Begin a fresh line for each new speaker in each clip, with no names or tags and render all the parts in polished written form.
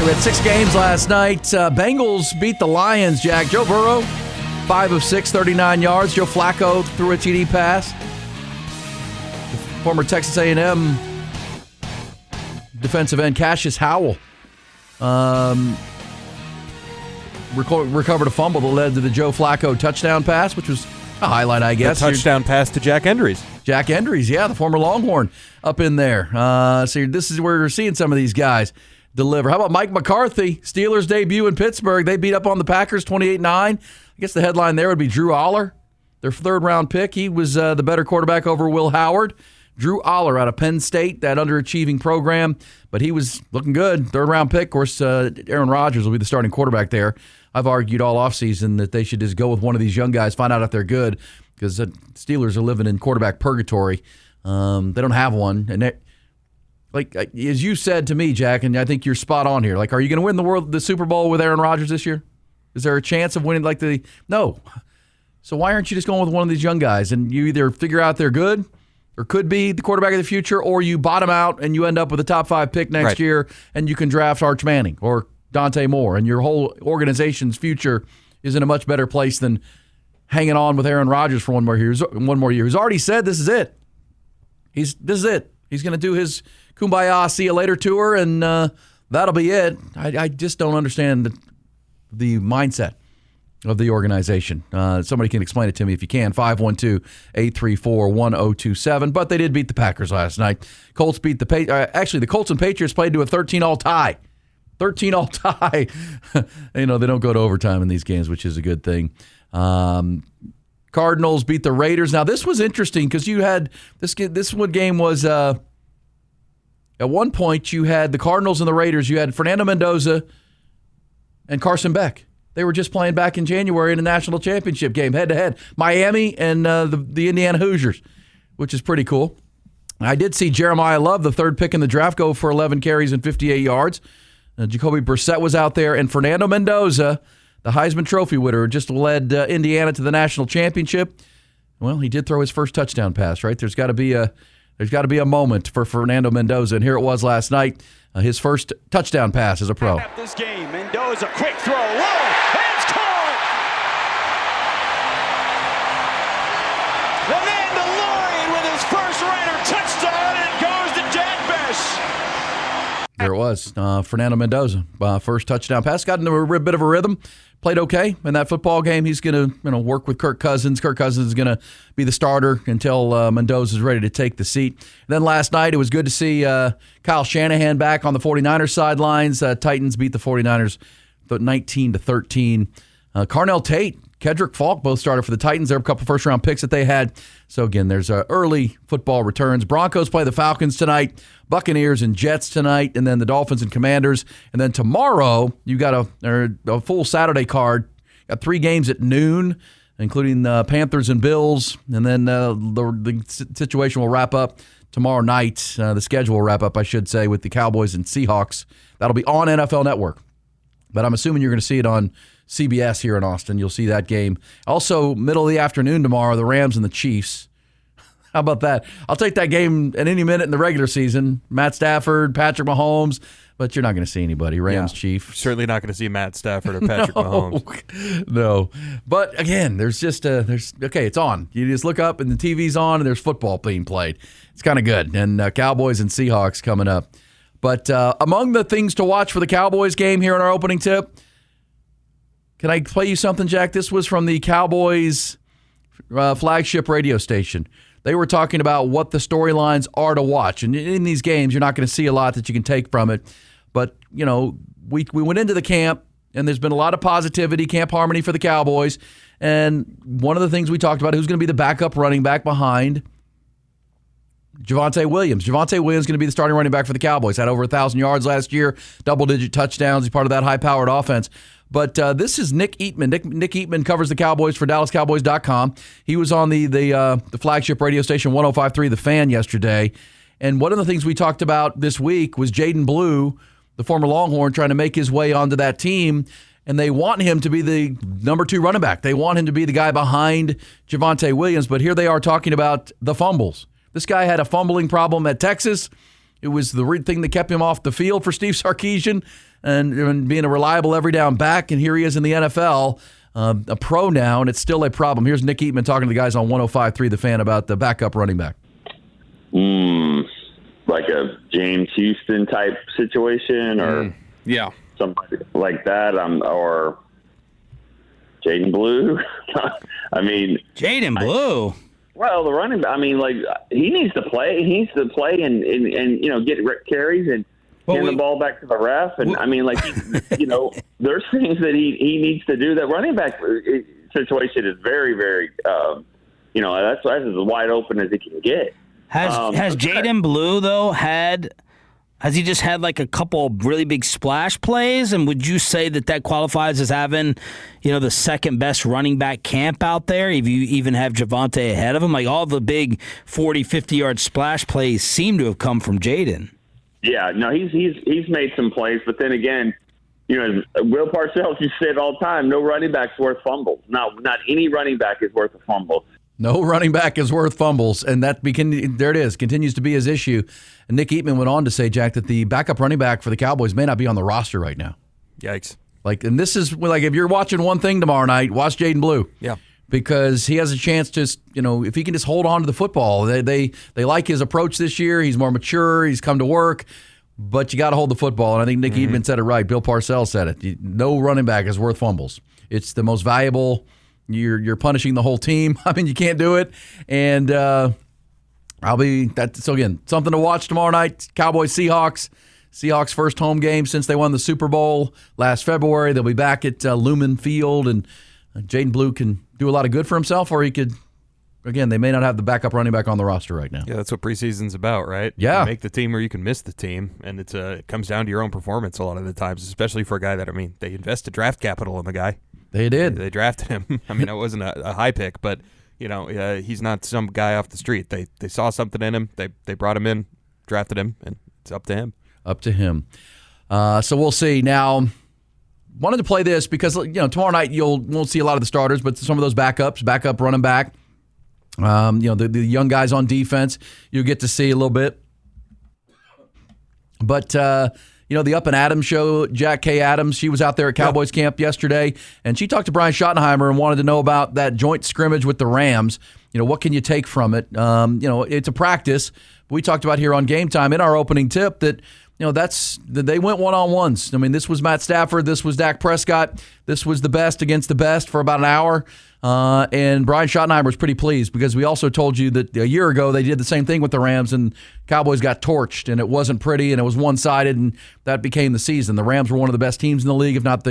We had 6 games last night. Bengals beat the Lions, Jack. Joe Burrow, 5 of 6, 39 yards. Joe Flacco threw a TD pass. The former Texas A&M defensive end Cassius Howell recovered a fumble that led to the Joe Flacco touchdown pass, which was a highlight, I guess.
A touchdown pass to Jack Endries.
Jack Endries, yeah, the former Longhorn up in there. So this is where we're seeing some of these guys deliver. How about Mike McCarthy? Steelers debut in Pittsburgh. They beat up on the Packers 28-9. I guess the headline there would be Drew Aller, their third-round pick. He was the better quarterback over Will Howard. Drew Aller out of Penn State, that underachieving program, but he was looking good. Third-round pick. Of course, Aaron Rodgers will be the starting quarterback there. I've argued all offseason that they should just go with one of these young guys, find out if they're good, because the Steelers are living in quarterback purgatory. They don't have one. And like as you said to me, Jack, and I think you're spot on here, like, are you going to win the Super Bowl with Aaron Rodgers this year? Is there a chance of winning No. So why aren't you just going with one of these young guys, and you either figure out they're good or could be the quarterback of the future, or you bottom out and you end up with a top 5 pick next year, and you can draft Arch Manning or Dante Moore, and your whole organization's future is in a much better place than hanging on with Aaron Rodgers for one more year. He's already said this is it. This is it. He's going to do his Kumbaya, see you later tour, and that'll be it. I just don't understand the mindset of the organization. Somebody can explain it to me if you can. 512-834-1027. But they did beat the Packers last night. Colts beat the Colts and Patriots played to a 13-all tie. 13-all tie. They don't go to overtime in these games, which is a good thing. Cardinals beat the Raiders. Now, this was interesting because you had this game was at one point you had the Cardinals and the Raiders. You had Fernando Mendoza and Carson Beck. They were just playing back in January in a national championship game, head-to-head. Miami and the Indiana Hoosiers, which is pretty cool. I did see Jeremiah Love, the third pick in the draft, go for 11 carries and 58 yards. Jacoby Brissett was out there, and Fernando Mendoza, the Heisman Trophy winner, just led Indiana to the national championship. Well, he did throw his first touchdown pass, right? There's got to be a moment for Fernando Mendoza, and here it was last night. His first touchdown pass as a pro.
This game, Mendoza, quick throw, low, and it's caught! The Mandalorian with his first Raider touchdown, and it goes to Dak Prescott.
There it was, Fernando Mendoza, first touchdown pass. Got into a bit of a rhythm, played okay in that football game. He's going to work with Kirk Cousins. Kirk Cousins is going to be the starter until Mendoza is ready to take the seat. And then last night, it was good to see Kyle Shanahan back on the 49ers sidelines. Titans beat the 49ers 19-13. Carnell Tate, Kedrick Falk both started for the Titans. There were a couple first-round picks that they had. So, again, there's early football returns. Broncos play the Falcons tonight, Buccaneers and Jets tonight, and then the Dolphins and Commanders. And then tomorrow, you got a full Saturday card. Got 3 games at noon, including Panthers and Bills. And then the situation will wrap up tomorrow night. The schedule will wrap up, I should say, with the Cowboys and Seahawks. That'll be on NFL Network. But I'm assuming you're going to see it on CBS here in Austin. You'll see that game. Also, middle of the afternoon tomorrow, the Rams and the Chiefs. How about that? I'll take that game at any minute in the regular season. Matt Stafford, Patrick Mahomes, but you're not going to see anybody. Rams, Chiefs.
Certainly not going to see Matt Stafford or Patrick Mahomes.
No. But again, it's on. You just look up and the TV's on and there's football being played. It's kind of good. And Cowboys and Seahawks coming up. But among the things to watch for the Cowboys game here in our opening tip, can I play you something, Jack? This was from the Cowboys flagship radio station. They were talking about what the storylines are to watch. And in these games, you're not going to see a lot that you can take from it. But, we went into the camp, and there's been a lot of positivity, camp harmony for the Cowboys. And one of the things we talked about, who's going to be the backup running back behind Javonte Williams. Javonte Williams is going to be the starting running back for the Cowboys. Had over 1,000 yards last year, double-digit touchdowns. He's part of that high-powered offense. But this is Nick Eatman. Nick Eatman covers the Cowboys for DallasCowboys.com. He was on the flagship radio station 105.3 The Fan yesterday. And one of the things we talked about this week was Jaden Blue, the former Longhorn, trying to make his way onto that team. And they want him to be the number 2 running back. They want him to be the guy behind Javonte Williams. But here they are talking about the fumbles. This guy had a fumbling problem at Texas. It was the thing that kept him off the field for Steve Sarkisian and being a reliable every down back. And here he is in the NFL, a pro now, and it's still a problem. Here's Nick Eatman talking to the guys on 105.3 The Fan about the backup running back.
Like a James Houston type situation, or somebody like that, or Jaden Blue. I mean,
Jaden Blue.
Well, the running back. I mean, like he needs to play. He needs to play and get carries and hand the ball back to the ref. And I mean, like there's things that he needs to do. That running back situation is very, very. That's as wide open as it can get.
Has Jaden Blue, though, has he just had like a couple of really big splash plays? And would you say that qualifies as having, the second best running back camp out there? If you even have Javonte ahead of him, like all the big 40, 50-yard splash plays seem to have come from Jaden.
Yeah, no, he's made some plays, but then again, Will Parcells used to say it all the time, no running back's worth fumbles. Not any running back is worth a fumble.
No running back is worth fumbles, and there it is, continues to be his issue. And Nick Eatman went on to say, Jack, that the backup running back for the Cowboys may not be on the roster right now.
Yikes.
And this is, if you're watching one thing tomorrow night, watch Jaden Blue.
Yeah.
Because he has a chance to, if he can just hold on to the football. They like his approach this year. He's more mature. He's come to work. But you got to hold the football. And I think Nick Eatman said it right. Bill Parcells said it. No running back is worth fumbles. It's the most valuable. You're punishing the whole team. I mean, you can't do it. And so again, something to watch tomorrow night. Cowboys Seahawks. Seahawks' first home game since they won the Super Bowl last February. They'll be back at Lumen Field, and Jaden Blue can do a lot of good for himself, or he could. Again, they may not have the backup running back on the roster right now.
Yeah, that's what preseason's about, right?
Yeah.
You make the team or you can miss the team, and it comes down to your own performance a lot of the times, especially for a guy that, they invested draft capital in the guy.
They did.
They drafted him. I mean, it wasn't a high pick, but, he's not some guy off the street. They saw something in him. They brought him in, drafted him, and it's up to him.
Up to him. So we'll see. Now, wanted to play this because, tomorrow night won't see a lot of the starters, but some of those backup running back, the young guys on defense, you'll get to see a little bit. But, the Up and Adams show, Jack K. Adams, she was out there at Cowboys camp yesterday, and she talked to Brian Schottenheimer and wanted to know about that joint scrimmage with the Rams. What can you take from it? It's a practice. We talked about here on Game Time in our opening tip that, they went one-on-ones. I mean, this was Matt Stafford. This was Dak Prescott. This was the best against the best for about an hour. And Brian Schottenheimer was pretty pleased because we also told you that a year ago they did the same thing with the Rams and Cowboys got torched and it wasn't pretty and it was one-sided and that became the season. The Rams were one of the best teams in the league, if not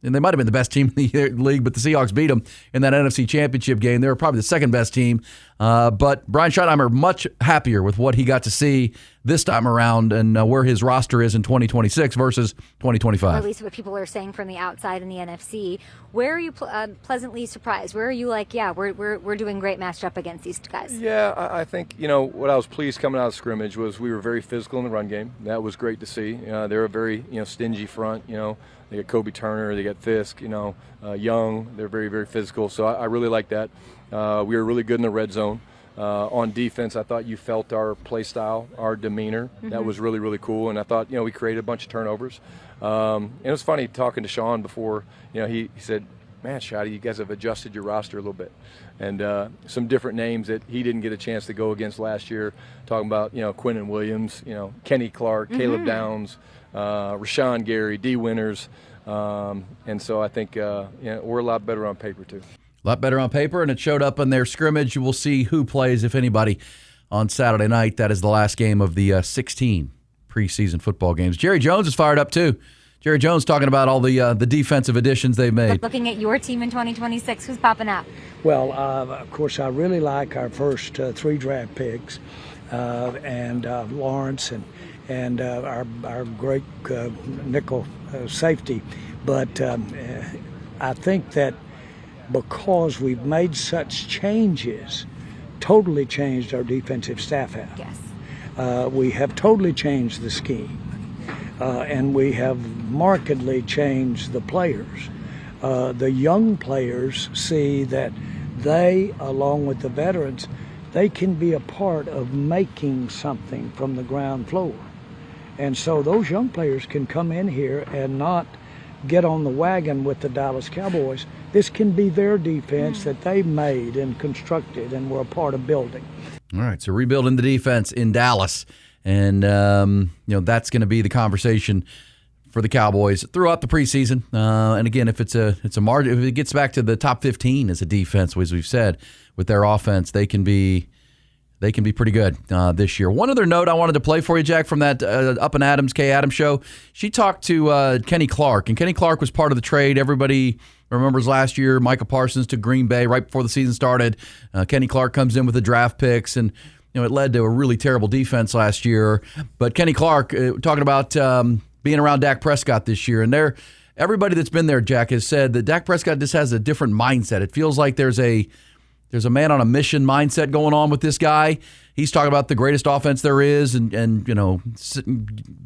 and they might have been the best team in the league, but the Seahawks beat them in that NFC Championship game. They were probably the second best team. But Brian Schottenheimer much happier with what he got to see this time around and where his roster is in 2026 versus 2025.
Or at least what people are saying from the outside in the NFC. Where are you pleasantly surprised? Where are you like, we're doing great matched up against these guys?
Yeah, I think, what I was pleased coming out of scrimmage was we were very physical in the run game. That was great to see. They're a very, stingy front, They got Kobe Turner, they got Fisk, Young. They're very, very physical. So I really like that. We were really good in the red zone. On defense, I thought you felt our play style, our demeanor. Mm-hmm. That was really, really cool. And I thought, we created a bunch of turnovers. And it was funny talking to Sean before, he said, man, Shotty, you guys have adjusted your roster a little bit. And some different names that he didn't get a chance to go against last year, talking about, Quinnen Williams, Kenny Clark, Caleb Downs, Rashawn Gary, D. Winters. And so I think, we're a lot better on paper, too.
A lot better on paper, and it showed up in their scrimmage. You will see who plays, if anybody, on Saturday night. That is the last game of the 16 preseason football games. Jerry Jones is fired up, too. Jerry Jones talking about all the defensive additions they've made.
Looking at your team in 2026, who's popping up?
Well, of course, I really like our first 3 draft picks, and Lawrence and our great nickel safety. But I think that because we've made such changes, totally changed our defensive staff out.
Yes.
We have totally changed the scheme, and we have markedly changed the players. The young players see that they, along with the veterans, they can be a part of making something from the ground floor. And so those young players can come in here and not get on the wagon with the Dallas Cowboys. This can be their defense that they made and constructed and were a part of building.
All right, so rebuilding the defense in Dallas. And, that's going to be the conversation for the Cowboys throughout the preseason. And again, if it's a margin, if it gets back to the top 15 as a defense, as we've said, with their offense, they can be pretty good this year. One other note I wanted to play for you, Jack, from that Up and Adams, Kay Adams show. She talked to Kenny Clark, and Kenny Clark was part of the trade. Everybody remembers last year, Micah Parsons to Green Bay right before the season started. Kenny Clark comes in with the draft picks, and it led to a really terrible defense last year. But Kenny Clark talking about being around Dak Prescott this year, and everybody that's been there, Jack, has said that Dak Prescott just has a different mindset. It feels like there's a man on a mission mindset going on with this guy. He's talking about the greatest offense there is and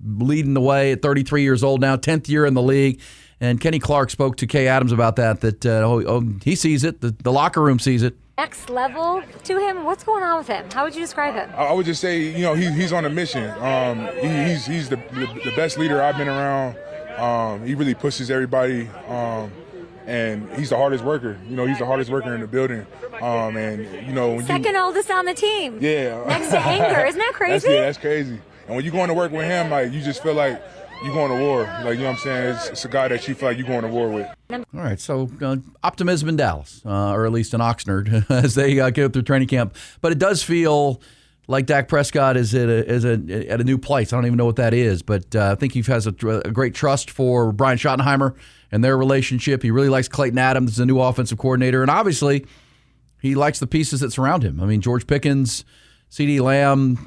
leading the way at 33 years old now, 10th year in the league. And Kenny Clark spoke to Kay Adams about that he sees it, the locker room sees it.
Next level to him. What's going on with him? How would you describe him?
I would just say, he's on a mission. He's the best leader I've been around. He really pushes everybody. And he's the hardest worker. He's the hardest worker in the building.
Second oldest on the team.
Yeah.
Next to Anger. Isn't that crazy?
That's crazy. And when you're going to work with him, you just feel like you're going to war. You know what I'm saying? It's a guy that you feel like you're going to war with.
All right, so optimism in Dallas, or at least in Oxnard, as they go through training camp. But it does feel like Dak Prescott is at a new place. I don't even know what that is, but I think he has a great trust for Brian Schottenheimer and their relationship. He really likes Clayton Adams, the new offensive coordinator, and obviously he likes the pieces that surround him. I mean, George Pickens, CeeDee Lamb,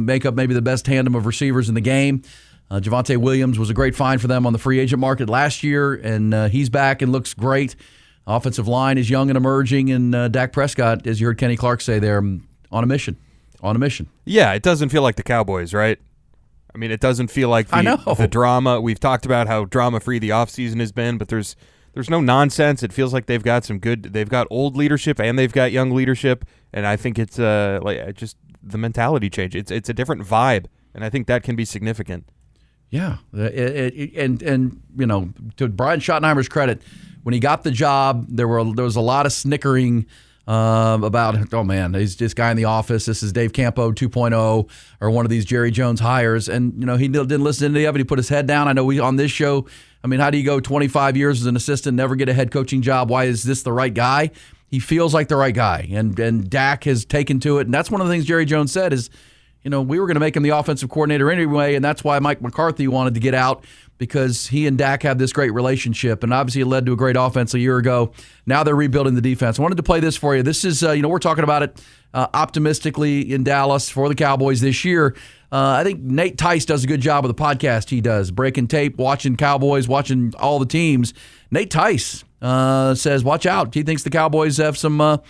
make up maybe the best tandem of receivers in the game. Javonte Williams was a great find for them on the free agent market last year, and he's back and looks great. Offensive line is young and emerging, and Dak Prescott, as you heard Kenny Clark say there, on a mission.
Yeah, it doesn't feel like the Cowboys, right? I mean, it doesn't feel like the drama. We've talked about how drama-free the offseason has been, but there's no nonsense. It feels like they've got they've got old leadership and they've got young leadership, and I think it's just the mentality change. It's a different vibe, and I think that can be significant.
Yeah, and to Brian Schottenheimer's credit, when he got the job, there was a lot of snickering about, oh man, he's this guy in the office. This is Dave Campo 2.0 or one of these Jerry Jones hires, and he didn't listen to any of it. He put his head down. I know we on this show. I mean, how do you go 25 years as an assistant, never get a head coaching job? Why is this the right guy? He feels like the right guy, and Dak has taken to it, and that's one of the things Jerry Jones said is, we were going to make him the offensive coordinator anyway, and that's why Mike McCarthy wanted to get out, because he and Dak have this great relationship, and obviously it led to a great offense a year ago. Now they're rebuilding the defense. I wanted to play this for you. This is, we're talking about it optimistically in Dallas for the Cowboys this year. I think Nate Tice does a good job with the podcast he does, breaking tape, watching Cowboys, watching all the teams. Nate Tice says, watch out. He thinks the Cowboys have some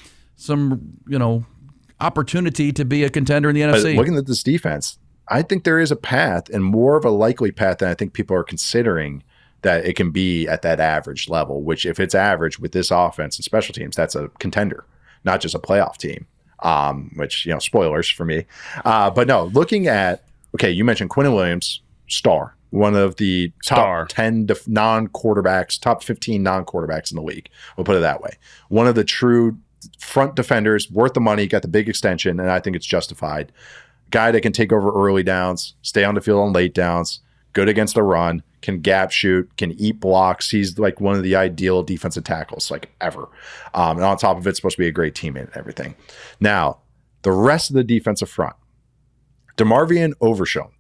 opportunity to be a contender in the NFC.
Looking at this defense, I think there is a path, and more of a likely path than I think people are considering, that it can be at that average level, which if it's average with this offense and special teams, that's a contender, not just a playoff team, which, spoilers for me. But no, looking at, you mentioned Quinnen Williams, star, one of the top 10 non-quarterbacks, top 15 non-quarterbacks in the league. We'll put it that way. One of the true front defenders, worth the money, got the big extension, and I think it's justified. Guy that can take over early downs, stay on the field on late downs, good against the run, can gap shoot, can eat blocks. He's like one of the ideal defensive tackles ever. And on top of it, supposed to be a great teammate and everything. Now, the rest of the defensive front, DeMarvion Overshown,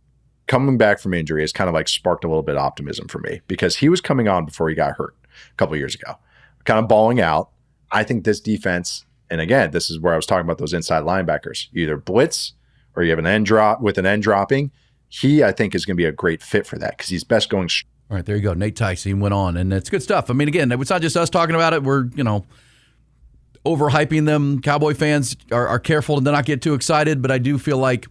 coming back from injury has kind of sparked a little bit of optimism for me, because he was coming on before he got hurt a couple of years ago, kind of balling out. I think this defense, and again, this is where I was talking about those inside linebackers, you either blitz or you have an end drop with an end dropping. He, I think, is going to be a great fit for that, because he's best going.
All right, there you go. Nate Tice, he went on, and it's good stuff. I mean, again, it's not just us talking about it. We're, overhyping them. Cowboy fans are careful to not get too excited, but I do feel like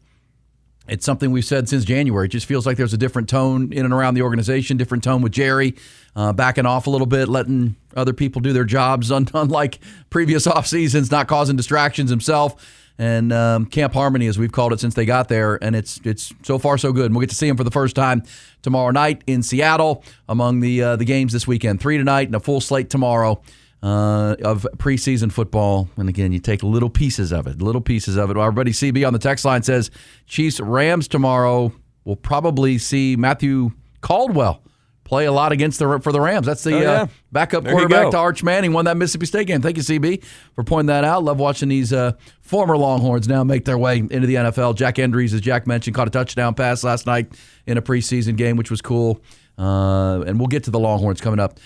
it's something we've said since January. It just feels like there's a different tone in and around the organization, different tone with Jerry, backing off a little bit, letting other people do their jobs, unlike previous off seasons, not causing distractions himself. and Camp Harmony, as we've called it since they got there, and it's so far so good. And we'll get to see them for the first time tomorrow night in Seattle among the games this weekend. 3 tonight and a full slate tomorrow of preseason football. And again, you take little pieces of it. Our buddy CB on the text line says Chiefs-Rams tomorrow. We'll probably see Matthew Caldwell play a lot for the Rams. That's the backup quarterback to Arch Manning, won that Mississippi State game. Thank you, CB, for pointing that out. Love watching these former Longhorns now make their way into the NFL. Jack Endries, as Jack mentioned, caught a touchdown pass last night in a preseason game, which was cool. And we'll get to the Longhorns coming up